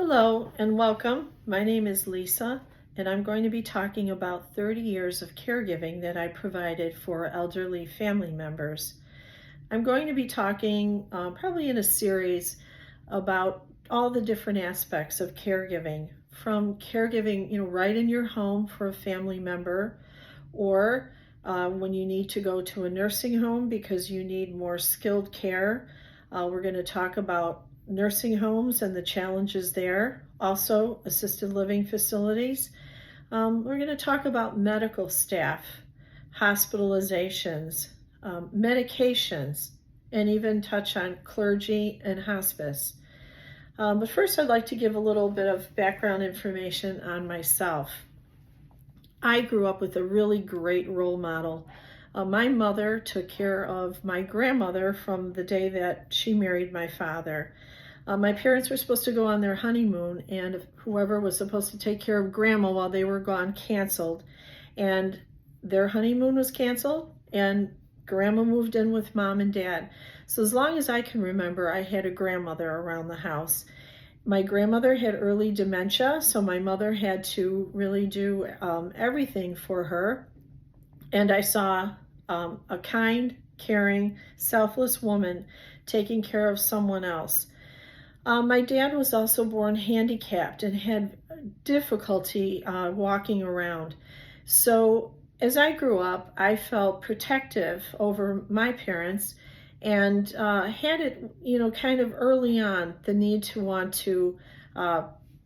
Hello and welcome. My name is Lisa, and I'm going to be talking about 30 years of caregiving that I provided for elderly family members. I'm going to be talking probably in a series about all the different aspects of caregiving, from caregiving, right in your home for a family member, or when you need to go to a nursing home because you need more skilled care. We're going to talk about nursing homes and the challenges there, also assisted living facilities. We're going to talk about medical staff, hospitalizations, medications, and even touch on clergy and hospice. But first, I'd like to give a little bit of background information on myself. I grew up with a really great role model. My mother took care of my grandmother from the day that she married my father. My parents were supposed to go on their honeymoon, and whoever was supposed to take care of grandma while they were gone canceled. And their honeymoon was canceled, and grandma moved in with mom and dad. So as long as I can remember, I had a grandmother around the house. My grandmother had early dementia, so my mother had to really do everything for her. And I saw a kind, caring, selfless woman taking care of someone else. My dad was also born handicapped and had difficulty walking around. So as I grew up, I felt protective over my parents and had it, kind of early on, the need to want to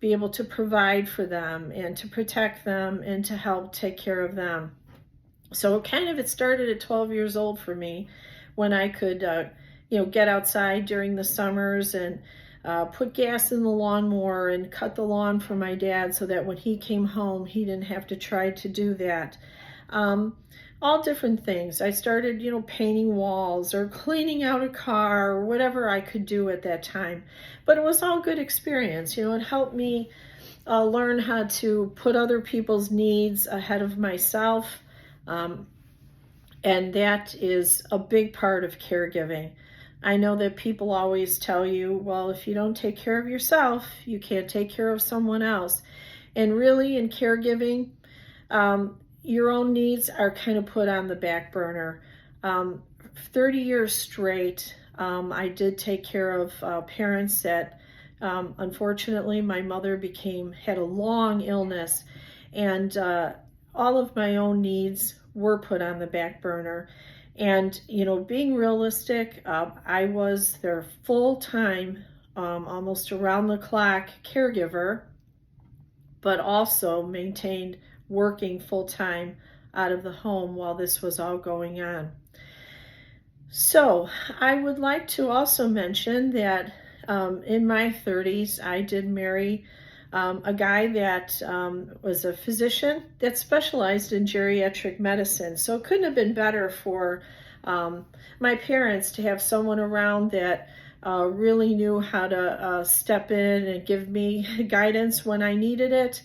be able to provide for them and to protect them and to help take care of them. So it started at 12 years old for me, when I could, get outside during the summers and put gas in the lawnmower and cut the lawn for my dad so that when he came home, he didn't have to try to do that. All different things. I started, painting walls or cleaning out a car or whatever I could do at that time. But it was all good experience. It helped me learn how to put other people's needs ahead of myself. And that is a big part of caregiving. I know that people always tell you, well, if you don't take care of yourself, you can't take care of someone else. And really, in caregiving, your own needs are kind of put on the back burner. 30 years straight, I did take care of parents that, unfortunately, my mother had a long illness, and all of my own needs were put on the back burner. And, being realistic, I was their full-time, almost around-the-clock caregiver, but also maintained working full-time out of the home while this was all going on. So I would like to also mention that in my 30s, I did marry a guy that was a physician that specialized in geriatric medicine. So it couldn't have been better for my parents to have someone around that really knew how to step in and give me guidance when I needed it,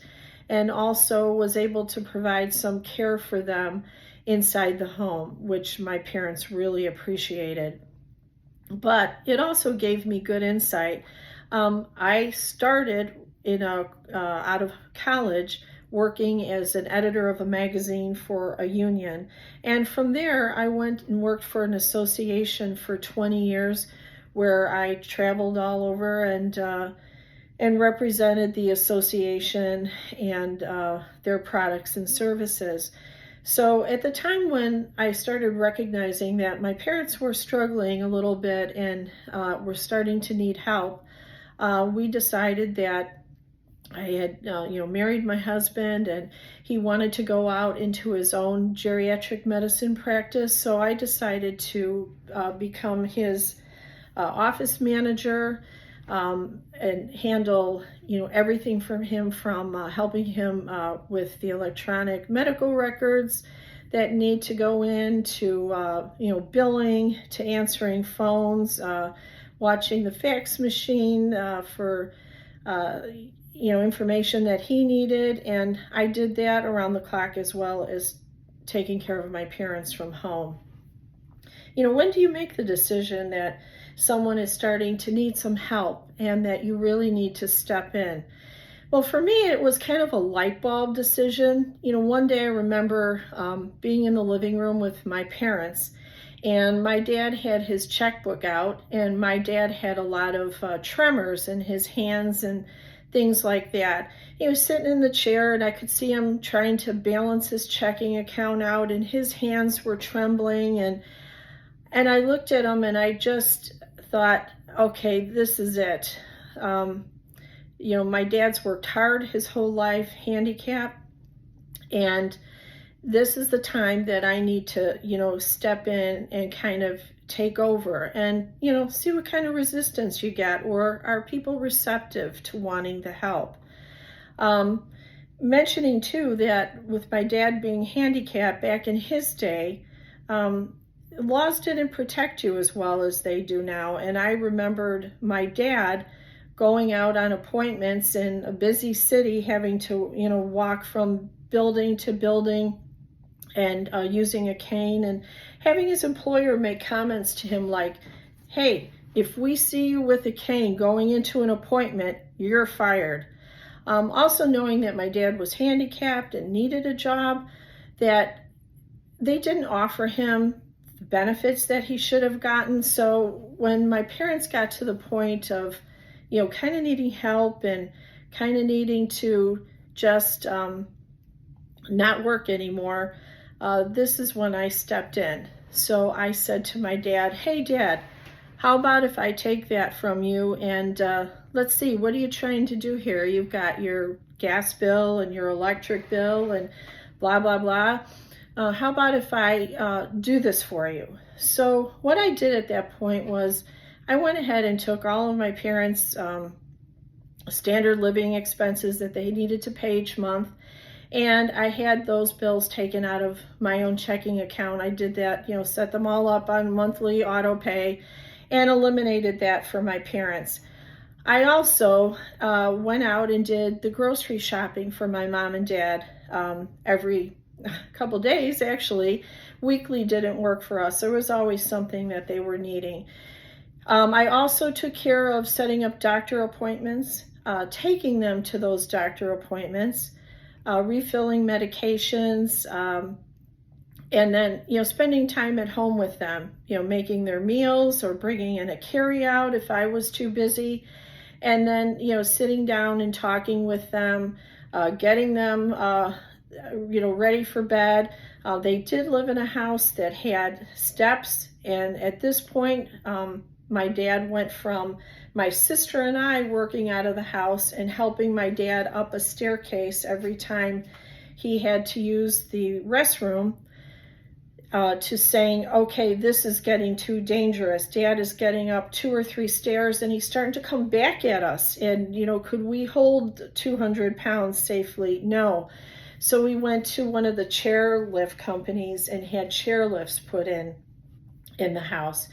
and also was able to provide some care for them inside the home, which my parents really appreciated. But it also gave me good insight. I started out of college working as an editor of a magazine for a union. And from there, I went and worked for an association for 20 years where I traveled all over and represented the association and their products and services. So at the time when I started recognizing that my parents were struggling a little bit and were starting to need help, we decided that I had, married my husband, and he wanted to go out into his own geriatric medicine practice. So I decided to become his office manager and handle, everything from him, from helping him with the electronic medical records that need to go in to, billing, to answering phones, watching the fax machine for, information that he needed. And I did that around the clock, as well as taking care of my parents from home. When do you make the decision that someone is starting to need some help and that you really need to step in. Well, for me, it was kind of a light bulb decision. One day I remember being in the living room with my parents, and my dad had his checkbook out, and my dad had a lot of tremors in his hands and things like that. He was sitting in the chair, and I could see him trying to balance his checking account out, and his hands were trembling. And I looked at him, and I just thought, okay, this is it. My dad's worked hard his whole life, handicapped, and this is the time that I need to, step in and kind of take over and, see what kind of resistance you get, or are people receptive to wanting the help? Mentioning too that with my dad being handicapped back in his day, laws didn't protect you as well as they do now. And I remembered my dad going out on appointments in a busy city, having to, walk from building to building and using a cane, and having his employer make comments to him like, hey, if we see you with a cane going into an appointment, you're fired. Also knowing that my dad was handicapped and needed a job, that they didn't offer him the benefits that he should have gotten. So when my parents got to the point of, kind of needing help and kind of needing to just not work anymore, this is when I stepped in. So I said to my dad, hey, Dad, how about if I take that from you and let's see, what are you trying to do here? You've got your gas bill and your electric bill and blah, blah, blah. How about if I do this for you? So what I did at that point was I went ahead and took all of my parents' standard living expenses that they needed to pay each month, and I had those bills taken out of my own checking account. I did that, set them all up on monthly auto pay and eliminated that for my parents. I also went out and did the grocery shopping for my mom and dad every couple days, actually. Weekly didn't work for us. There was always something that they were needing. I also took care of setting up doctor appointments, taking them to those doctor appointments, refilling medications, and then, spending time at home with them, making their meals or bringing in a carry-out if I was too busy. And then, sitting down and talking with them, getting them, ready for bed. They did live in a house that had steps. And at this point, my dad went from my sister and I working out of the house and helping my dad up a staircase every time he had to use the restroom, to saying, okay, this is getting too dangerous. Dad is getting up 2 or 3 stairs and he's starting to come back at us. And, could we hold 200 pounds safely? No. So we went to one of the chairlift companies and had chairlifts put in the house.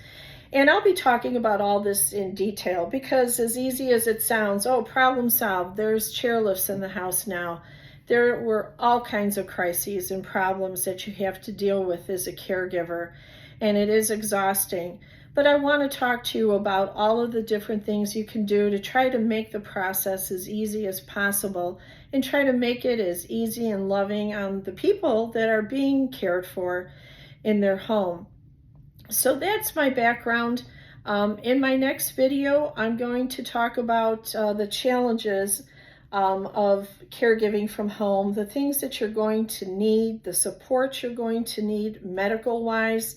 And I'll be talking about all this in detail because as easy as it sounds, oh, problem solved, there's chairlifts in the house now. There were all kinds of crises and problems that you have to deal with as a caregiver, and it is exhausting. But I want to talk to you about all of the different things you can do to try to make the process as easy as possible and try to make it as easy and loving on the people that are being cared for in their home. So that's my background. In my next video, I'm going to talk about the challenges of caregiving from home, the things that you're going to need, the support you're going to need medical-wise,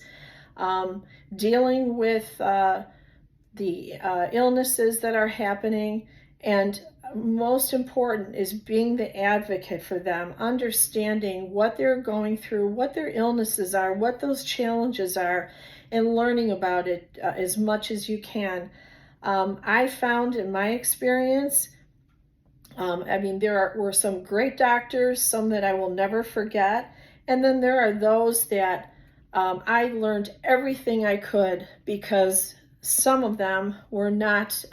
dealing with the illnesses that are happening, and most important is being the advocate for them, understanding what they're going through, what their illnesses are, what those challenges are, and learning about it as much as you can. I found in my experience, there were some great doctors, some that I will never forget, and then there are those that I learned everything I could because some of them were not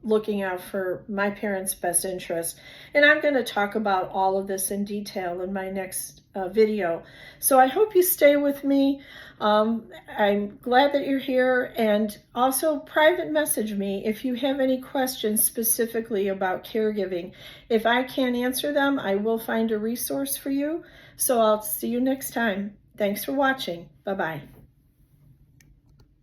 looking out for my parents' best interest. And I'm going to talk about all of this in detail in my next video. So I hope you stay with me. I'm glad that you're here, and also private message me if you have any questions specifically about caregiving. If I can't answer them, I will find a resource for you. So I'll see you next time. Thanks for watching. Bye-bye.